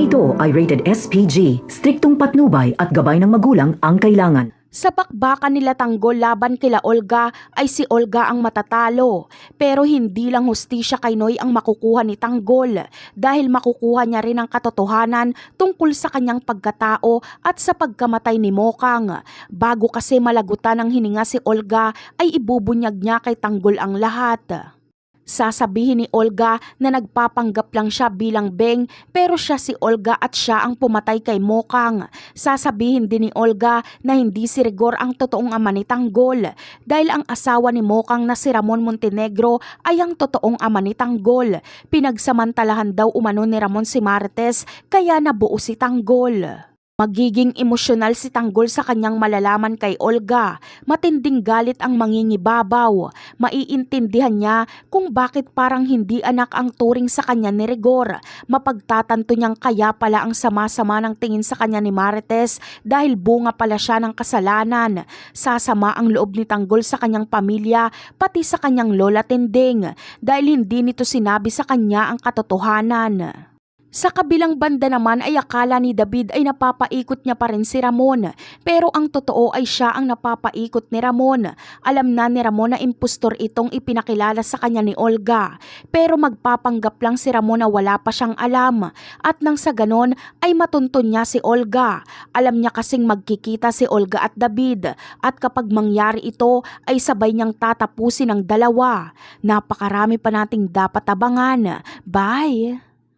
Ito ay rated SPG, striktong patnubay at gabay ng magulang ang kailangan. Sa bakbakan nila Tanggol laban kila Olga ay si Olga ang matatalo. Pero hindi lang hustisya kay Noy ang makukuha ni Tanggol dahil makukuha niya rin ang katotohanan tungkol sa kanyang pagkatao at sa pagkamatay ni Mokang. Bago kasi malagutan ng hininga si Olga ay ibubunyag niya kay Tanggol ang lahat. Sasabihin ni Olga na nagpapanggap lang siya bilang beng pero siya si Olga at siya ang pumatay kay Mokang. Sasabihin din ni Olga na hindi si Rigor ang totoong ama ni Tanggol dahil ang asawa ni Mokang na si Ramon Montenegro ay ang totoong ama ni Tanggol. Pinagsamantalahan daw umano ni Ramon si Marites kaya nabuo si Tanggol. Magiging emosyonal si Tanggol sa kanyang malalaman kay Olga. Matinding galit ang mangingibabaw. Maiintindihan niya kung bakit parang hindi anak ang turing sa kanya ni Rigor. Mapagtatanto niyang kaya pala ang sama-sama ng tingin sa kanya ni Marites dahil bunga pala siya ng kasalanan. Sasama ang loob ni Tanggol sa kanyang pamilya pati sa kanyang lola Tinding dahil hindi nito sinabi sa kanya ang katotohanan. Sa kabilang banda naman ay akala ni David ay napapaikot niya pa rin si Ramon. Pero ang totoo ay siya ang napapaikot ni Ramon. Alam na ni Ramon na impostor itong ipinakilala sa kanya ni Olga. Pero magpapanggap lang si Ramon na wala pa siyang alam. At nang sa ganon ay matuntun niya si Olga. Alam niya kasing magkikita si Olga at David. At kapag mangyari ito ay sabay niyang tatapusin ang dalawa. Napakarami pa nating dapat abangan. Bye!